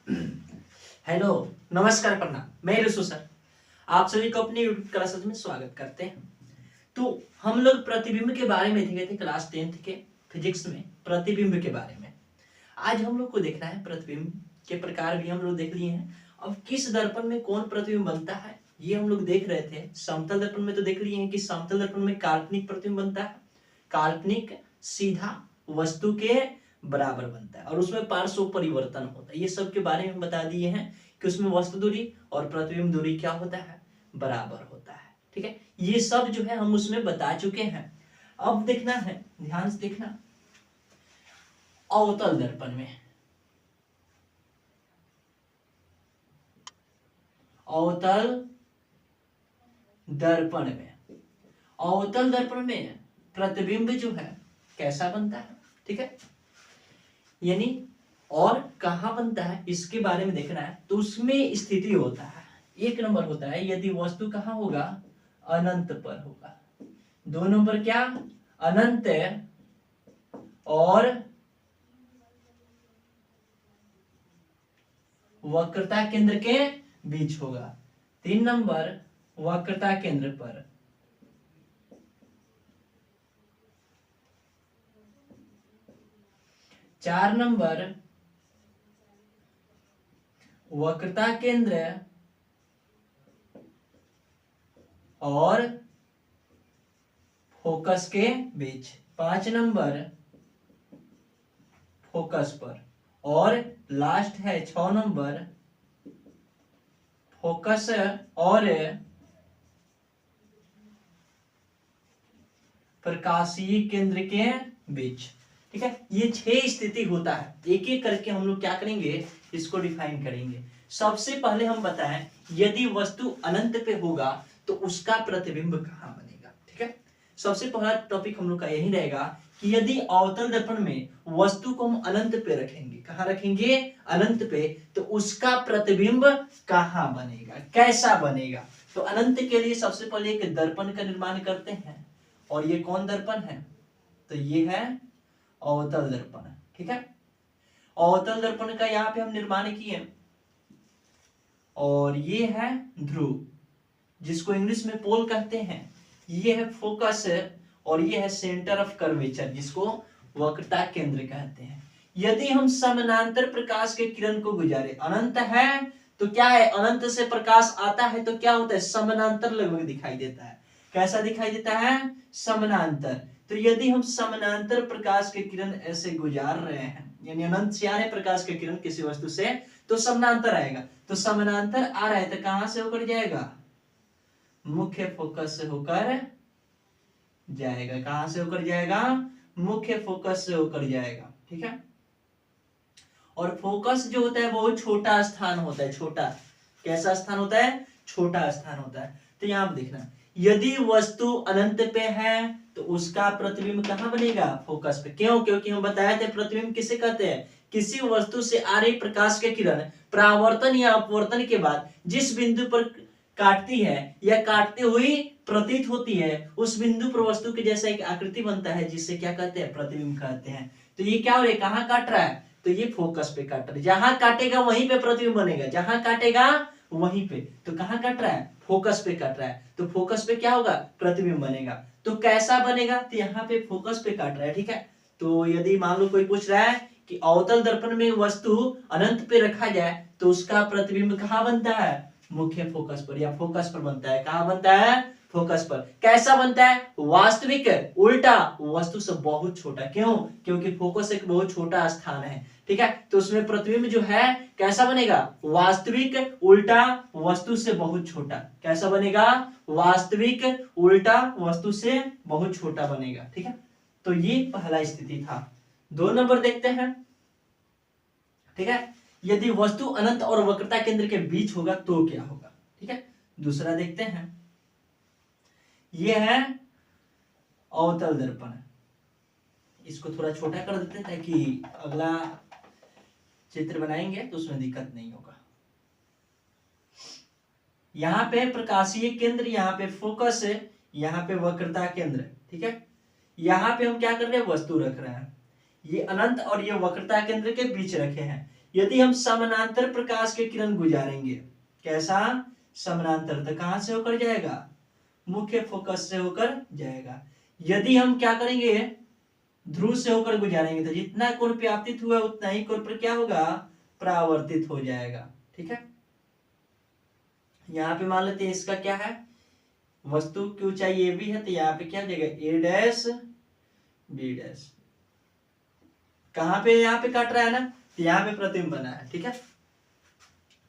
Hello, नमस्कार, प्रणाम। मैं ऋषु सर आप सभी को अपनी यूट्यूब क्लासेस में स्वागत करते हैं। तो हम लोग प्रतिबिंब के बारे में देखे थे क्लास 10th के फिजिक्स में, प्रतिबिंब के बारे में। आज हम लोग को देखना है प्रतिबिंब के प्रकार भी हम लोग देख लिए हैं। अब किस दर्पण में कौन प्रतिबिंब बनता है ये हम लोग देख रहे थे। समतल दर्पण में तो देख लिए हैं कि समतल दर्पण में काल्पनिक प्रतिबिंब बनता है। काल्पनिक सीधा वस्तु के बराबर बनता है और उसमें पार्श्व परिवर्तन होता है। ये सब के बारे में बता दिए हैं कि उसमें वस्तु दूरी और प्रतिबिंब दूरी क्या होता है, बराबर होता है। ठीक है, ये सब जो है हम उसमें बता चुके हैं। अब देखना है, ध्यान से देखना, अवतल दर्पण में, अवतल दर्पण में, अवतल दर्पण में प्रतिबिंब जो है कैसा बनता है। ठीक है, यानी और कहां बनता है इसके बारे में देखना है। तो उसमें स्थिति होता है, एक नंबर होता है यदि वस्तु कहां होगा, अनंत पर होगा। दो नंबर क्या, अनंत और वक्रता केंद्र के बीच होगा। तीन नंबर वक्रता केंद्र पर। चार नंबर वक्रता केंद्र और फोकस के बीच। पांच नंबर फोकस पर। और लास्ट है 6 नंबर फोकस और प्रकाशीय केंद्र के बीच। ठीक है, ये 6 स्थिति होता है। एक एक करके हम लोग क्या करेंगे, इसको डिफाइन करेंगे। सबसे पहले हम बताएं, यदि वस्तु अनंत पे होगा तो उसका प्रतिबिंब कहां बनेगा। ठीक है, सबसे पहला टॉपिक हम लोग का यही रहेगा कि यदि अवतल दर्पण में वस्तु को हम अनंत पे रखेंगे, कहां रखेंगे, अनंत पे, तो उसका प्रतिबिंब कहां बनेगा, कैसा बनेगा। तो अनंत के लिए सबसे पहले एक दर्पण का निर्माण करते हैं, और ये कौन दर्पण है, तो ये है अवतल दर्पण। ठीक है, अवतल दर्पण का यहां पे हम निर्माण किए, और ये है ध्रुव जिसको इंग्लिश में पोल कहते हैं। ये है फोकस और ये है सेंटर ऑफ कर्वेचर जिसको वक्रता केंद्र कहते हैं। यदि हम समानांतर प्रकाश के किरण को गुजारे, अनंत है तो क्या है, अनंत से प्रकाश आता है तो क्या होता है, समानांतर लगभग दिखाई देता है। कैसा दिखाई देता है, समानांतर। तो यदि हम समानांतर प्रकाश के किरण ऐसे गुजार रहे हैं, यानी अनंत से आ रहे प्रकाश के किरण किसी वस्तु से, तो समानांतर आएगा। तो समानांतर आ रहा है तो कहां से होकर जाएगा, मुख्य फोकस से होकर जाएगा। कहां से होकर जाएगा, मुख्य फोकस से होकर जाएगा। ठीक है, और फोकस जो होता है बहुत छोटा स्थान होता है, छोटा, कैसा स्थान होता है, छोटा स्थान होता है। तो यहां पर देखना, यदि वस्तु अनंत पे है तो उसका प्रतिबिंब कहां बनेगा, फोकस पे। क्यों, क्योंकि हम बताए थे प्रतिबिंब किसे कहते हैं, किसी वस्तु से आ रही प्रकाश के किरण परावर्तन या अपवर्तन के बाद जिस बिंदु पर काटती है या काटती हुई प्रतीत होती है, उस बिंदु पर वस्तु के जैसा एक आकृति बनता है, जिससे क्या कहते हैं, प्रतिबिंब कहते हैं। तो ये क्या हो रहा है, कहां काट रहा है, तो ये फोकस पे काट रहा है। जहां काटेगा वहीं पे प्रतिबिंब बनेगा, जहां काटेगा वहीं पे। तो कहां काट रहा है, फोकस पे काट रहा है, तो फोकस पे क्या होगा, प्रतिबिंब बनेगा। तो कैसा बनेगा, तो यहाँ पे फोकस पे काट रहा है। ठीक है, तो यदि मान लो कोई पूछ रहा है कि अवतल दर्पण में वस्तु अनंत पे रखा जाए तो उसका प्रतिबिंब कहां बनता है, मुख्य फोकस पर या फोकस पर बनता है। कहां बनता है, फोकस पर। कैसा बनता है, वास्तविक, उल्टा, वस्तु से बहुत छोटा। क्यों, क्योंकि फोकस एक बहुत छोटा स्थान है। ठीक है, तो उसमें प्रतिबिंब जो है कैसा बनेगा, वास्तविक, उल्टा, वस्तु से बहुत छोटा। कैसा बनेगा, वास्तविक, उल्टा, वस्तु से बहुत छोटा बनेगा। ठीक है, तो ये पहला स्थिति था। 2 नंबर देखते हैं। ठीक है, यदि वस्तु अनंत और वक्रता केंद्र के बीच होगा तो क्या होगा। ठीक है, दूसरा देखते हैं, यह है अवतल दर्पण। इसको थोड़ा छोटा कर देते हैं ताकि अगला चित्र बनाएंगे तो उसमें दिक्कत नहीं होगा। यहाँ पे प्रकाशीय केंद्र, यहाँ पे फोकस है, यहाँ पे वक्रता केंद्र। ठीक है, यहाँ पे हम क्या कर रहे हैं, वस्तु रख रहे हैं। ये अनंत और ये वक्रता केंद्र के बीच रखे हैं। यदि हम समानांतर प्रकाश के किरण गुजारेंगे, कैसा समानांतर, तो कहां से होकर जाएगा, मुख्य फोकस से होकर जाएगा। यदि हम क्या करेंगे, ध्रुव से होकर गुजारेंगे, तो जितना कोण पे आपतित हुआ उतना ही कोण पर क्या होगा, परावर्तित हो जाएगा। ठीक है, यहाँ पे मान लेते हैं इसका क्या है, वस्तु की ऊंचाई ए बी है, तो यहाँ पे क्या हो जाएगा, ए डैश बी डैश। कहां पे यहाँ पे काट रहा है ना, तो यहाँ पे प्रतिबिंब बना है। ठीक है,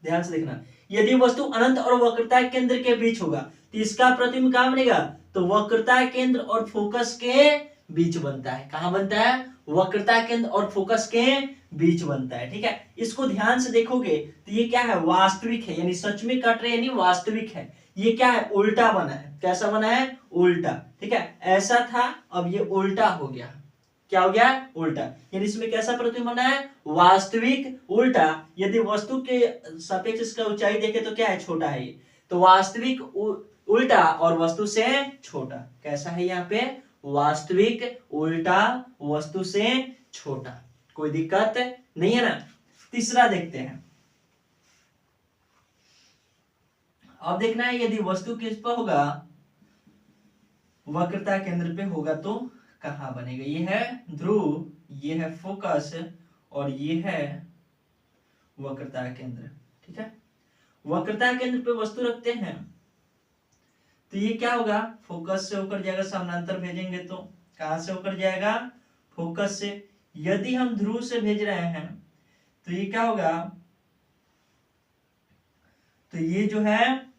ध्यान से देखना, यदि वस्तु अनंत और वक्रता केंद्र के बीच होगा तो इसका प्रतिबिंब कहां बनेगा, तो वक्रता केंद्र और फोकस के बीच बनता है। कहां बनता है, वक्रता केंद्र और फोकस के बीच बनता है। ठीक है, इसको ध्यान से देखोगे तो ये क्या है, वास्तविक है, यानी सच में कट रहे यानी वास्तविक है। ये क्या है, उल्टा बना है। कैसा बना है, उल्टा। ठीक है, ऐसा था, अब ये उल्टा हो गया। क्या हो गया, उल्टा। यानी इसमें कैसा प्रतिबिंब बना है, वास्तविक उल्टा। यदि वस्तु के सापेक्ष इसका ऊंचाई देखे तो क्या है, छोटा है ये, तो वास्तविक उल्टा और वस्तु से छोटा। कैसा है यहाँ पे, वास्तविक उल्टा वस्तु से छोटा। कोई दिक्कत नहीं है ना। तीसरा देखते हैं, अब देखना है यदि वस्तु किस पर होगा, वक्रता केंद्र पे होगा तो कहां बनेगा। ये है ध्रुव, ये है फोकस और ये है वक्रता केंद्र। ठीक है, वक्रता केंद्र पे वस्तु रखते हैं तो ये क्या होगा, फोकस से होकर जाएगा, समानांतर भेजेंगे तो कहां से होकर जाएगा, फोकस से। यदि हम ध्रुव से भेज रहे हैं तो ये क्या होगा, तो ये जो है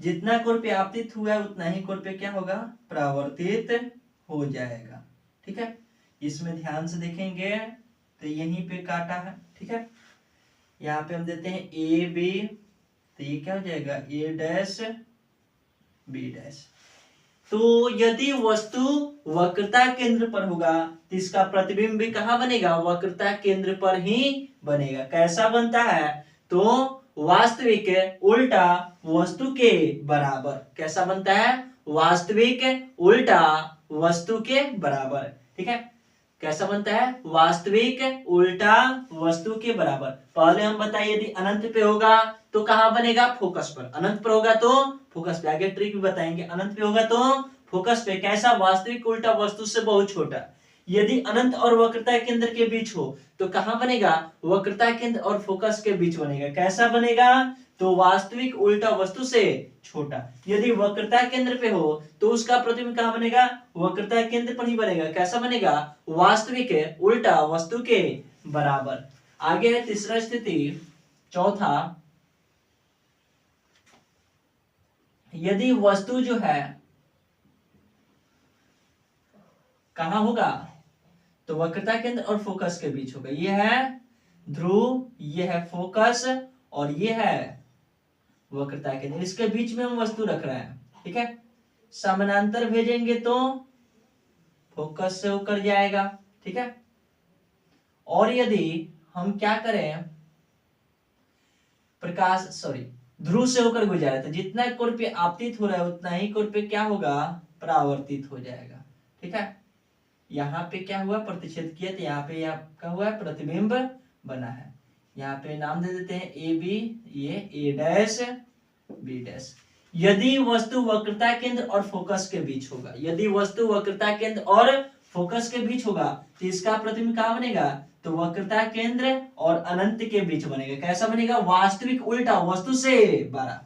जितना कोण पे आपतित हुआ है उतना ही कोण पे क्या होगा, परावर्तित हो जाएगा। ठीक है, इसमें ध्यान से देखेंगे तो यहीं पे काटा है। ठीक है, यहाँ पे हम देते हैं ए बी, तो ये क्या हो जाएगा, ए डैश बी डैश। तो यदि वस्तु वक्रता केंद्र पर होगा तो इसका प्रतिबिंब भी कहां बनेगा, वक्रता केंद्र पर ही बनेगा। कैसा बनता है, तो वास्तविक उल्टा वस्तु के बराबर। कैसा बनता है, वास्तविक उल्टा वस्तु के बराबर। ठीक है, कैसा बनता है, वास्तविक उल्टा वस्तु के बराबर। पहले हम बताइए यदि अनंत पे होगा तो कहां बनेगा, फोकस पर। अनंत पर होगा तो फोकस पे, आगे ट्रिक भी बताएंगे। अनंत पे होगा तो फोकस पे। कैसा, वास्तविक उल्टा वस्तु से बहुत छोटा। यदि अनंत और वक्रता केंद्र के बीच हो तो कहां बनेगा, वक्रता केंद्र और फोकस के बीच बनेगा। कैसा बनेगा, तो वास्तविक उल्टा वस्तु से छोटा। यदि वक्रता केंद्र पे हो तो उसका प्रतिबिंब कहां बनेगा, वक्रता केंद्र पर ही बनेगा। कैसा बनेगा, वास्तविक उल्टा वस्तु के बराबर। आगे है तीसरा स्थिति, चौथा, यदि वस्तु जो है कहां होगा, तो वक्रता केंद्र और फोकस के बीच होगा। ये है ध्रुव, ये है फोकस और ये है वक्रता केंद्र, इसके बीच में हम वस्तु रख रहे हैं। ठीक है, समानांतर भेजेंगे तो फोकस से होकर जाएगा। ठीक है, और यदि हम क्या करें, प्रकाश ध्रुव से होकर गुजारे तो जितना कोण पे आपतित हो रहा है उतना ही कोण पे क्या होगा, परावर्तित हो जाएगा। ठीक है, यहाँ पे क्या हुआ, प्रतिच्छेद किया तो यहाँ पे आपका हुआ प्रतिबिंब बना है। यहाँ पे नाम दे देते हैं ए बी, ये ए डैश बी डैश। यदि वस्तु वक्रता केंद्र और फोकस के बीच होगा, यदि वस्तु वक्रता केंद्र और फोकस के बीच होगा तो इसका प्रतिबिंब कहां बनेगा, तो वक्रता केंद्र और अनंत के बीच बनेगा। कैसा बनेगा, वास्तविक उल्टा वस्तु से बड़ा।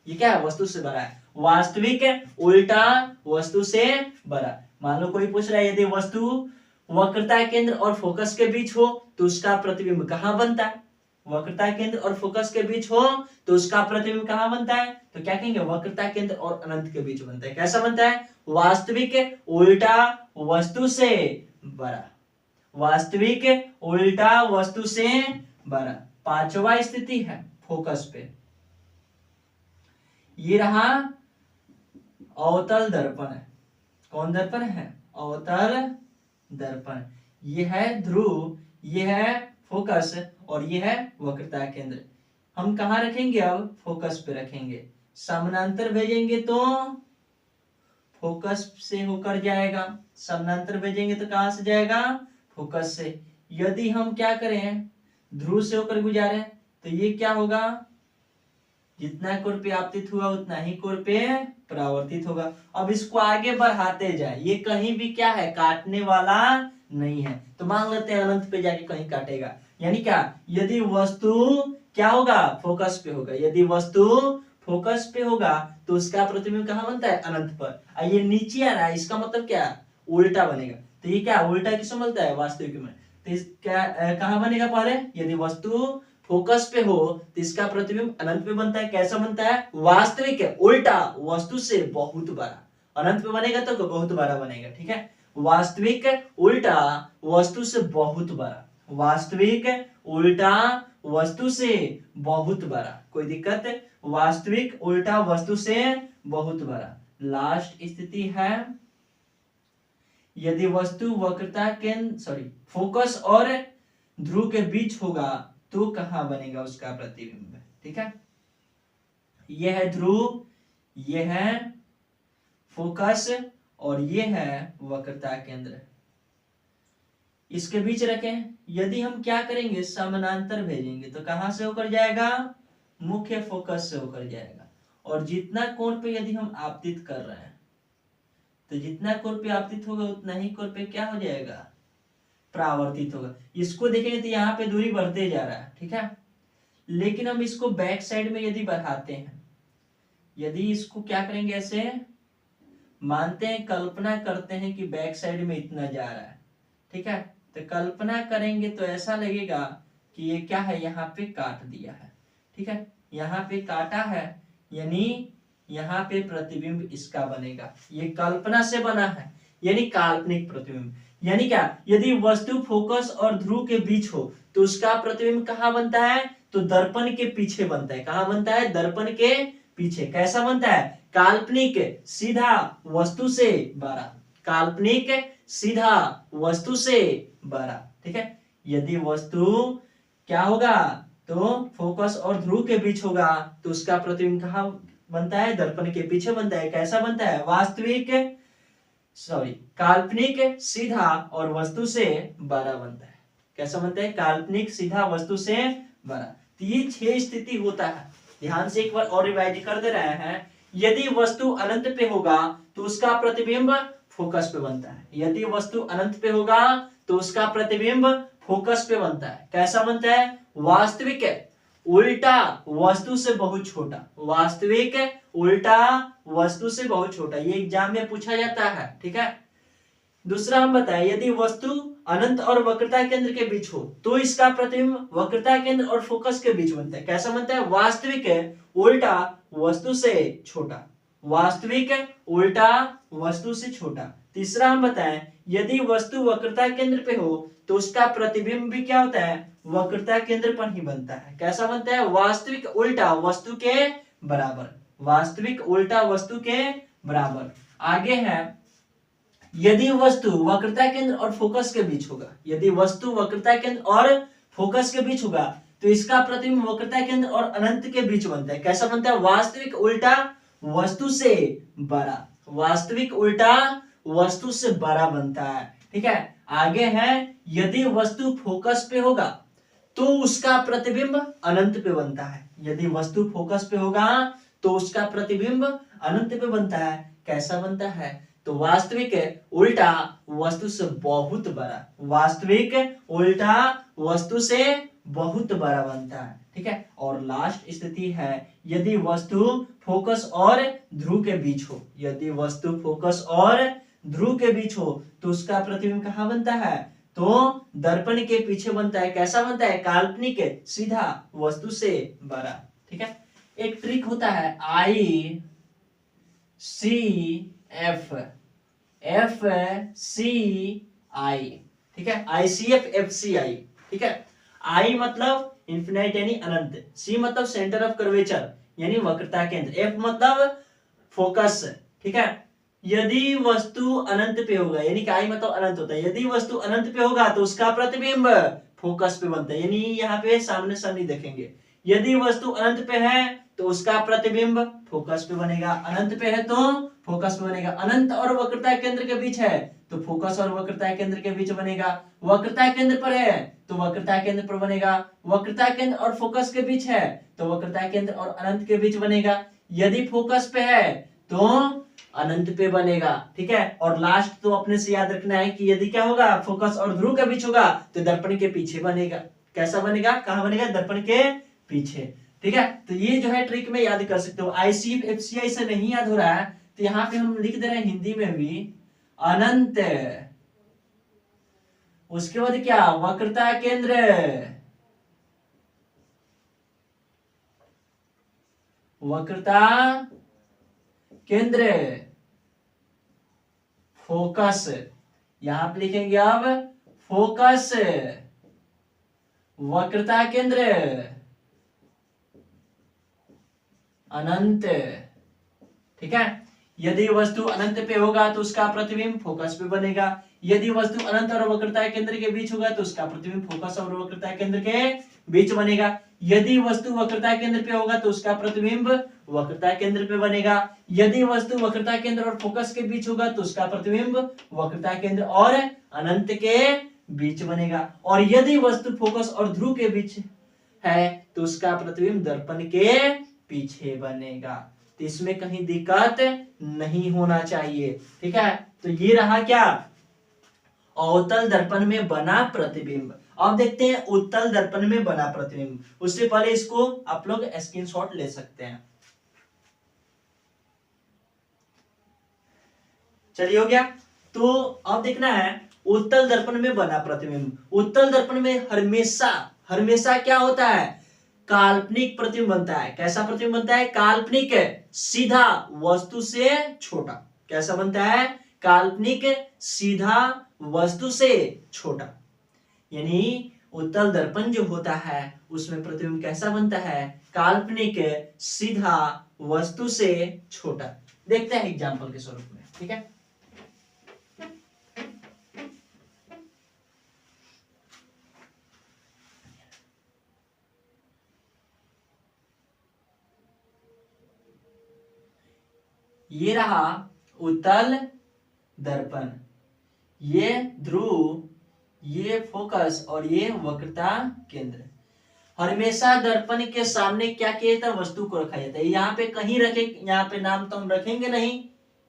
ये क्या है, वस्तु से बड़ा है, वास्तविक उल्टा वस्तु से बड़ा। मान लो कोई पूछ रहा है यदि वस्तु वक्रता केंद्र और फोकस के बीच हो तो उसका प्रतिबिंब कहां बनता है, वक्रता केंद्र और फोकस के बीच हो तो उसका प्रतिबिंब कहां बनता है, तो क्या कहेंगे, वक्रता केंद्र और अनंत के बीच बनता है। कैसा बनता है, वास्तविक उल्टा वस्तु से बड़ा, वास्तविक उल्टा वस्तु से बड़ा। पांचवा स्थिति है फोकस पे, ये रहा अवतल दर्पण है। कौन दर्पण है, अवतल दर्पण। ये है ध्रुव, ये है फोकस और ये है वक्रता केंद्र। हम कहां रखेंगे, अब फोकस पे रखेंगे। समानांतर भेजेंगे तो फोकस से होकर जाएगा, समानांतर भेजेंगे तो कहां से जाएगा, फोकस से। यदि हम क्या करें, ध्रुव से होकर गुजारे तो ये क्या होगा, जितना कोण पे आपतित हुआ उतना ही कोण पे परावर्तित होगा। अब इसको आगे बढ़ाते जाए, ये कहीं भी क्या है, काटने वाला नहीं है, तो मान लेते हैं अनंत पे जाके कहीं काटेगा। यानी क्या, यदि वस्तु क्या होगा, फोकस पे होगा, यदि वस्तु फोकस पे होगा तो उसका प्रतिबिंब कहाँ बनता है, अनंत पर। ये नीचे आ रहा है, इसका मतलब क्या, उल्टा बनेगा। तो ये क्या उल्टा किसमें बनता है, वास्तविक में। तो इसका कहाँ बनेगा, पहले यदि वस्तु फोकस पे हो तो इसका प्रतिबिंब अनंत पे बनता है। कैसा बनता है, वास्तविक है, उल्टा वस्तु से बहुत बड़ा। अनंत पे बनेगा तो बहुत बड़ा बनेगा, ठीक है। वास्तविक उल्टा वस्तु से बहुत बड़ा, वास्तविक उल्टा वस्तु से बहुत बड़ा, कोई दिक्कत है, वास्तविक उल्टा वस्तु से बहुत बड़ा। लास्ट स्थिति है, यदि वस्तु वक्रता केंद्र फोकस और ध्रुव के बीच होगा तो कहां बनेगा उसका प्रतिबिंब, ठीक है। यह है ध्रुव, यह है फोकस और यह है वक्रता केंद्र, इसके बीच रखें। यदि हम क्या करेंगे, समानांतर भेजेंगे तो कहां से होकर जाएगा, मुख्य फोकस से होकर जाएगा। और जितना कोण पे यदि हम आपतित कर रहे हैं तो जितना कोण पे आपतित होगा उतना ही कोण पे क्या हो जाएगा, परावर्तित होगा। इसको देखेंगे तो यहाँ पे दूरी बढ़ते जा रहा है, ठीक है। लेकिन हम इसको बैक साइड में यदि बढ़ाते हैं, यदि इसको क्या करेंगे, ऐसे मानते हैं, कल्पना करते हैं कि बैक साइड में इतना जा रहा है, ठीक है। तो कल्पना करेंगे तो ऐसा लगेगा कि ये क्या है, यहाँ पे काट दिया है, ठीक है, यहाँ पे काटा है, यानी यहाँ पे प्रतिबिंब इसका बनेगा। ये कल्पना से बना है, यानी काल्पनिक प्रतिबिंब। यानी क्या, यदि वस्तु फोकस और ध्रुव के बीच हो तो उसका प्रतिबिंब कहाँ बनता है, तो दर्पण के पीछे बनता है। कहाँ बनता है, दर्पण के पीछे। कैसा बनता है, काल्पनिक सीधा वस्तु से बड़ा, काल्पनिक सीधा वस्तु से बड़ा, ठीक है। यदि वस्तु क्या होगा, तो फोकस और ध्रुव के बीच होगा तो उसका प्रतिबिंब कहाँ बनता है, दर्पण के पीछे बनता है। कैसा बनता है, वास्तविक काल्पनिक सीधा और वस्तु से बड़ा बनता है। कैसा बनता है, काल्पनिक सीधा वस्तु से बड़ा। तो ये 6 स्थिति होता है। ध्यान से एक बार और रिवाइज कर दे रहे हैं। यदि वस्तु अनंत पे होगा तो उसका प्रतिबिंब फोकस पे बनता है। यदि वस्तु अनंत पे होगा तो उसका प्रतिबिंब फोकस पे बनता है। कैसा बनता है, वास्तविक उल्टा वस्तु से बहुत छोटा, वास्तविक उल्टा वस्तु से बहुत छोटा। ये एग्जाम में पूछा जाता है, ठीक है। दूसरा हम बताएं, यदि वस्तु अनंत और वक्रता केंद्र के बीच हो तो इसका प्रतिबिंब वक्रता केंद्र और फोकस के बीच बनता है। कैसा बनता है, वास्तविक उल्टा वस्तु से छोटा, वास्तविक उल्टा वस्तु से छोटा। तीसरा हम बताएं, यदि वस्तु वक्रता केंद्र पे हो तो उसका प्रतिबिंब भी क्या होता है, वक्रता केंद्र पर ही बनता है। कैसा बनता है, वास्तविक उल्टा वस्तु के बराबर, वास्तविक उल्टा वस्तु के बराबर। आगे है, यदि वस्तु वक्रता केंद्र और फोकस के बीच होगा, यदि वस्तु वक्रता केंद्र और फोकस के बीच होगा तो इसका प्रतिबिंब वक्रता केंद्र और अनंत के बीच बनता है। कैसा बनता है, वास्तविक उल्टा वस्तु से बड़ा, वास्तविक उल्टा वस्तु से बड़ा बनता है, ठीक है। आगे है, यदि वस्तु फोकस पे होगा तो उसका प्रतिबिंब अनंत पे बनता है। यदि वस्तु फोकस पे होगा तो उसका प्रतिबिंब अनंत पे बनता है। कैसा बनता है, तो वास्तविक उल्टा वस्तु से बहुत बड़ा, वास्तविक उल्टा वस्तु से बहुत बड़ा बनता है, ठीक है। और लास्ट स्थिति है, यदि वस्तु फोकस और ध्रुव के बीच हो, यदि वस्तु फोकस और ध्रुव के बीच हो तो उसका प्रतिबिंब कहाँ बनता है, तो दर्पण के पीछे बनता है। कैसा बनता है, काल्पनिक सीधा वस्तु से बड़ा, ठीक है। एक ट्रिक होता है, आई सी एफ, एफ सी आई, ठीक है, आई सी एफ, एफ सी आई, ठीक है। आई मतलब इन्फिनाइट यानी अनंत, सी मतलब सेंटर ऑफ कर्वेचर यानी वक्रता केंद्र, एफ मतलब फोकस, ठीक है। यदि वस्तु अनंत पे होगा, यानी कि आई मतलब अनंत होता है, यदि वस्तु अनंत पे होगा तो उसका प्रतिबिंब फोकस पे बनता है, यानी यहाँ पे सामने सामने देखेंगे। यदि वस्तु अनंत पे है तो उसका प्रतिबिंब फोकस पे बनेगा, अनंत पे है तो फोकस पे बनेगा, अनंत और वक्रता केंद्र के बीच है तो फोकस और वक्रता केंद्र के बीच बनेगा, वक्रता केंद्र पर है तो वक्रता केंद्र पर बनेगा, वक्रता केंद्र और फोकस के बीच है तो वक्रता केंद्र और अनंत के बीच बनेगा, यदि फोकस पे है तो अनंत पे बनेगा। ठीक है, और लास्ट तो अपने से याद रखना है कि यदि क्या होगा, फोकस और ध्रुव के बीच होगा तो दर्पण के पीछे बनेगा। कैसा बनेगा, कहां बनेगा, दर्पण के पीछे। ठीक है, तो ये जो है ट्रिक में याद कर सकते हो। आईसी एफसीआई से नहीं याद हो रहा है तो यहाँ पे हम लिख दे रहे हैं हिंदी में भी अनंत, उसके बाद क्या, वक्रता केंद्र, वक्रता केंद्र, फोकस, यहां पे लिखेंगे अब फोकस, वक्रता केंद्र, अनंत। ठीक है, यदि वस्तु अनंत पे होगा तो उसका प्रतिबिंब फोकस पे बनेगा, यदि वस्तु अनंत और वक्रता केंद्र के बीच होगा तो उसका प्रतिबिंब फोकस और वक्रता केंद्र के बीच बनेगा, यदि वस्तु वक्रता केंद्र पे होगा तो उसका प्रतिबिंब वक्रता केंद्र पे बनेगा, यदि वस्तु वक्रता केंद्र और फोकस के बीच होगा तो उसका प्रतिबिंब वक्रता केंद्र और अनंत के बीच बनेगा, और यदि वस्तु फोकस और ध्रुव के बीच है तो उसका प्रतिबिंब दर्पण के पीछे बनेगा। तो इसमें कहीं दिक्कत नहीं होना चाहिए। ठीक है, तो ये रहा क्या, अवतल दर्पण में बना प्रतिबिंब। अब देखते हैं उत्तल दर्पण में बना प्रतिबिंब। उससे पहले इसको आप लोग स्क्रीनशॉट ले सकते हैं। चलिए, हो गया। तो अब देखना है उत्तल दर्पण में बना प्रतिबिंब। उत्तल दर्पण में हमेशा हमेशा क्या होता है, काल्पनिक प्रतिबिंब बनता है। कैसा प्रतिबिंब बनता है, काल्पनिक, सीधा, वस्तु से छोटा। कैसा बनता है, काल्पनिक, सीधा, वस्तु से छोटा। यानी उत्तल दर्पण जो होता है उसमें प्रतिबिंब कैसा बनता है, काल्पनिक, सीधा, वस्तु से छोटा। देखते हैं एग्जांपल के स्वरूप में। ठीक है, ये रहा उत्तल दर्पण, ये ध्रुव, ये फोकस और ये वक्रता केंद्र। हमेशा दर्पण के सामने क्या किया जाता है, वस्तु को रखा जाता है। यहाँ पे कहीं रखे, यहाँ पे नाम तो हम रखेंगे नहीं।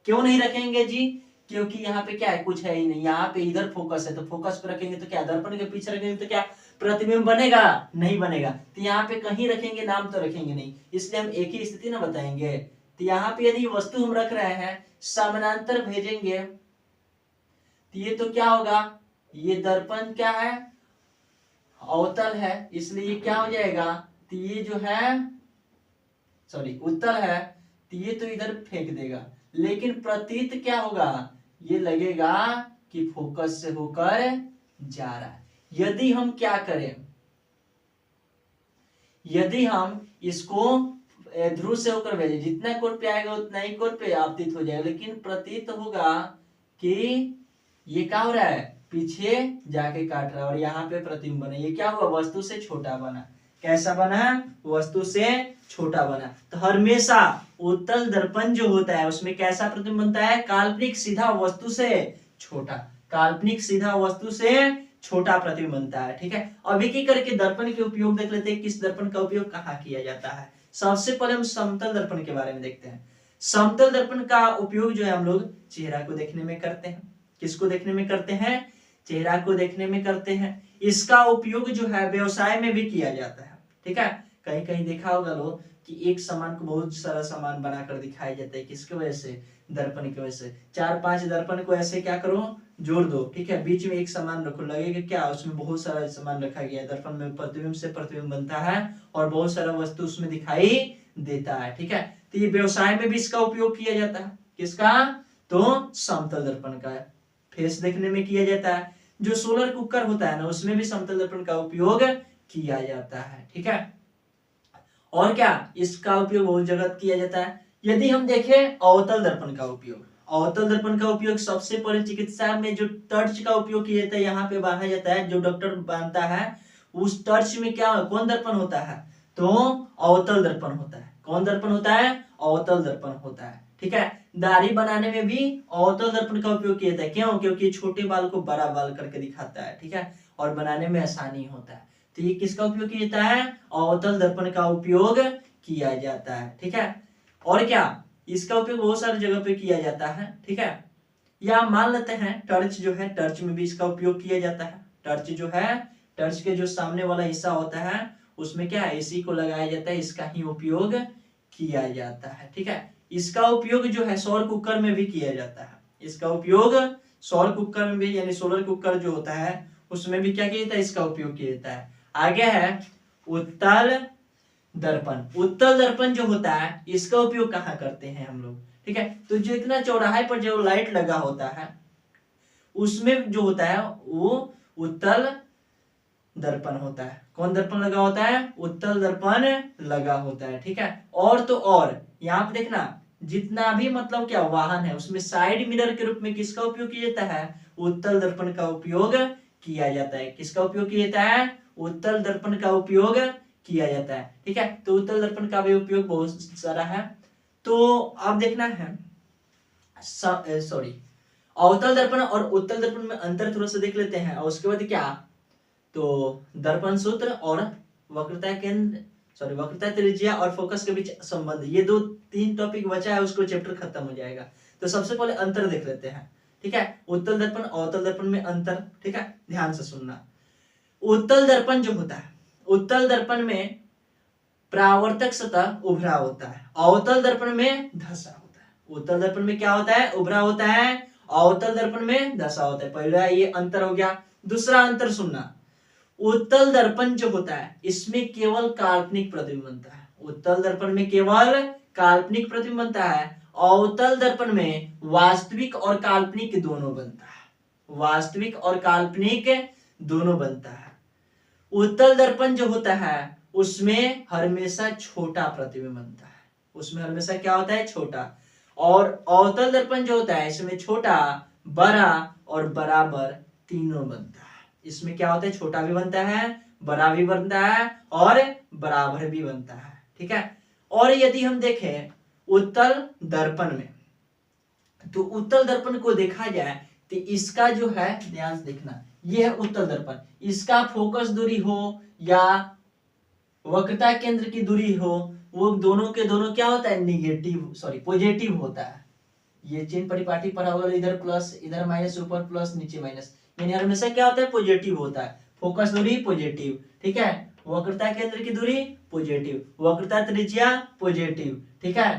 क्यों नहीं रखेंगे जी, क्योंकि यहाँ पे क्या है, कुछ है ही नहीं। यहाँ पे इधर फोकस है तो फोकस पे रखेंगे तो क्या, दर्पण के पीछे रखेंगे तो क्या प्रतिबिंब बनेगा, नहीं बनेगा। तो यहाँ पे कहीं रखेंगे, नाम तो रखेंगे नहीं, इसलिए हम एक ही स्थिति ना बताएंगे। तो यहाँ पे यदि वस्तु हम रख रहे हैं, समानांतर भेजेंगे तो ये तो क्या होगा, ये दर्पण क्या है, अवतल है, इसलिए ये क्या हो जाएगा, तो ये जो है सॉरी उत्तल है तो ये तो इधर फेंक देगा। लेकिन प्रतीत क्या होगा, ये लगेगा कि फोकस से होकर जा रहा है। यदि हम क्या करें, यदि हम इसको ध्रुव से होकर भेजे, जितना कोण पे आएगा उतना ही कोण पे आपतित हो जाएगा, लेकिन प्रतीत होगा कि ये क्या हो रहा है, पीछे जाके काट रहा है और यहाँ पे प्रतिबिंब बना। ये क्या हुआ, वस्तु से छोटा बना। कैसा बना, वस्तु से छोटा बना। तो हमेशा उत्तल दर्पण जो होता है उसमें कैसा प्रतिबिंब बनता है, काल्पनिक, सीधा, वस्तु से छोटा। काल्पनिक, सीधा, वस्तु से छोटा प्रतिबिंब बनता है। ठीक है, अभी की करके दर्पण के उपयोग देख लेते हैं, किस दर्पण का उपयोग कहाँ किया जाता है। सबसे पहले हम समतल दर्पण के बारे में देखते हैं। समतल दर्पण का उपयोग जो है हम लोग चेहरा को देखने में करते हैं। किसको देखने में करते हैं, चेहरा को देखने में करते हैं। इसका उपयोग जो है व्यवसाय में भी किया जाता है। ठीक है, कहीं कहीं देखा होगा लोग कि एक सामान को बहुत सारा सामान बनाकर दिखाया जाता है, किसकी वजह से, दर्पण की वजह से। 4-5 दर्पण को ऐसे क्या करो, जोड़ दो। ठीक है, बीच में एक सामान रखो, लगेगा क्या उसमें बहुत सारा सामान रखा गया है। दर्पण में प्रतिबिंब से प्रतिबिंब बनता है और बहुत सारा वस्तु उसमें दिखाई देता है। ठीक है, तो ये व्यवसाय में भी इसका उपयोग किया जाता है। किसका, तो समतल दर्पण का फेस देखने में किया जाता है। जो सोलर कुकर होता है ना, उसमें भी समतल दर्पण का उपयोग किया जाता है। ठीक है, और क्या, इसका उपयोग बहुत जगह किया जाता है। यदि हम देखें अवतल दर्पण का उपयोग, अवतल दर्पण का उपयोग सबसे पहले चिकित्सा में जो टर्च का उपयोग किया जाता है, यहाँ पे बांधा जाता है, जो डॉक्टर बांधता है, उस टर्च में क्या, कौन दर्पण होता है, तो अवतल दर्पण होता है। कौन दर्पण होता है? अवतल दर्पण होता है। ठीक है, दाढ़ी बनाने में भी अवतल दर्पण का उपयोग किया जाता है। क्यों? क्योंकि छोटे बाल को बड़ा बाल करके दिखाता है। ठीक है, और बनाने में आसानी होता है। तो ये किसका उपयोग किया जाता है? अवतल दर्पण का उपयोग किया जाता है। ठीक है, और क्या, इसका उपयोग बहुत सारी जगह पे किया जाता है। ठीक है, या मान लेते हैं टर्च जो है, टर्च में भी इसका उपयोग किया जाता है। टर्च जो है, टर्च के जो सामने वाला हिस्सा होता है उसमें क्या है, इसी को लगाया जाता है, इसका ही उपयोग किया जाता है। ठीक है, इसका उपयोग जो है सौर कुकर में भी किया जाता है। इसका उपयोग सौर कुकर में भी, यानी सोलर कुकर जो होता है उसमें भी क्या किया जाता है, इसका उपयोग किया जाता है। आगे है उत्तल दर्पण। उत्तल दर्पण जो होता है इसका उपयोग कहाँ करते हैं हम लोग? ठीक है, तो जो इतना चौराहे पर जो लाइट लगा होता है उसमें जो होता है वो उत्तल दर्पण होता है। कौन दर्पण लगा होता है? उत्तल दर्पण लगा होता है। ठीक है, और तो और यहाँ पे देखना, जितना भी मतलब क्या वाहन है उसमें साइड मिरर के रूप में किसका उपयोग किया जाता है? उत्तल दर्पण का उपयोग किया जाता है। किसका उपयोग किया जाता है? उत्तल दर्पण का उपयोग किया जाता है। ठीक है, तो उत्तल दर्पण का भी उपयोग बहुत सारा है। तो आप देखना है, सॉरी, अवतल दर्पण और उत्तल दर्पण में अंतर थोड़ा सा देख लेते हैं, और उसके बाद क्या, तो दर्पण सूत्र और वक्रता केंद्र, सॉरी, वक्रता त्रिज्या और फोकस के बीच संबंध, ये 2-3 टॉपिक बचा है, उसको चैप्टर खत्म हो जाएगा। तो सबसे पहले अंतर देख लेते हैं। ठीक है, उत्तल दर्पण अवतल दर्पण में अंतर। ठीक है, ध्यान से सुनना। उत्तल दर्पण जो होता है, उत्तल दर्पण में परावर्तक सतह उभरा होता है, अवतल दर्पण में धंसा होता है। उत्तल दर्पण में क्या होता है? उभरा होता है, अवतल दर्पण में धंसा होता है। पहला ये अंतर हो गया। दूसरा अंतर सुनना, उत्तल दर्पण जो होता है इसमें केवल काल्पनिक प्रतिबिंब बनता है। उत्तल दर्पण में केवल काल्पनिक प्रतिबिंब बनता है, अवतल दर्पण में वास्तविक और काल्पनिक दोनों बनता है। वास्तविक और काल्पनिक दोनों बनता है। उत्तल दर्पण जो होता है उसमें हमेशा छोटा प्रतिबिंब बनता है। उसमें हमेशा क्या होता है? छोटा। और अवतल दर्पण जो होता है इसमें छोटा, बड़ा और बराबर तीनों बनता है। इसमें क्या होता है? छोटा भी बनता है, बड़ा भी बनता है और बराबर भी बनता है। ठीक है, और यदि हम देखें उत्तल दर्पण में, तो उत्तल दर्पण को देखा जाए तो इसका जो है, ध्यान से देखना, यह है उत्तल दर्पण। इसका फोकस दूरी हो या वक्रता केंद्र की दूरी हो, वो दोनों के दोनों क्या होता है? निगेटिव, सॉरी, पॉजिटिव होता है। ये चिन्ह परिपाटी पढ़ा होगा, इधर प्लस, इधर माइनस, ऊपर प्लस, नीचे माइनस, यानी हमेशा क्या होता है? पॉजिटिव होता है। फोकस दूरी पॉजिटिव। ठीक है, वक्रता केंद्र की दूरी पॉजिटिव, वक्रता त्रिज्या पॉजिटिव। ठीक है,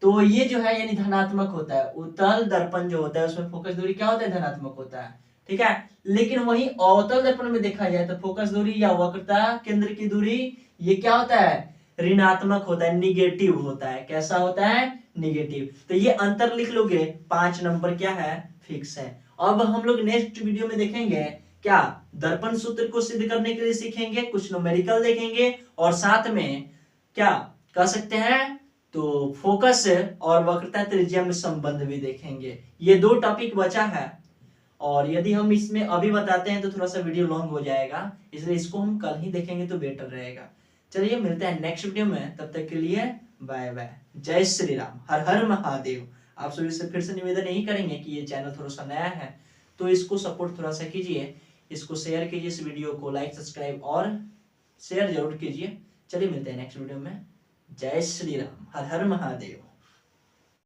तो ये जो है यानी धनात्मक होता है। उत्तल दर्पण जो होता है उसमें फोकस दूरी क्या होता है? धनात्मक होता है। ठीक है, लेकिन वही अवतल दर्पण में देखा जाए तो फोकस दूरी या वक्रता केंद्र की दूरी ये क्या होता है? ऋणात्मक होता है, निगेटिव होता है। कैसा होता है? निगेटिव। तो ये अंतर लिख लोगे, 5 नंबर क्या है? फिक्स है। अब हम लोग नेक्स्ट वीडियो में देखेंगे क्या, दर्पण सूत्र को सिद्ध करने के लिए सीखेंगे, कुछ न्यूमेरिकल देखेंगे, और साथ में क्या कह सकते हैं, तो फोकस और वक्रता त्रिज्या में संबंध भी देखेंगे। ये 2 टॉपिक बचा है, और यदि हम इसमें अभी बताते हैं तो थोड़ा सा वीडियो लॉन्ग हो जाएगा, इसलिए इसको हम कल ही देखेंगे तो बेटर रहेगा। चलिए मिलते हैं नेक्स्ट वीडियो में, तब तक के लिए बाय बाय। जय श्री राम, हर हर महादेव। आप सभी से फिर से निवेदन यही करेंगे कि ये चैनल थोड़ा सा नया है तो इसको सपोर्ट थोड़ा सा कीजिए, इसको शेयर कीजिए, इस वीडियो को लाइक, सब्सक्राइब और शेयर जरूर कीजिए। चलिए मिलते हैं नेक्स्ट वीडियो में। जय श्री राम, हर हर महादेव।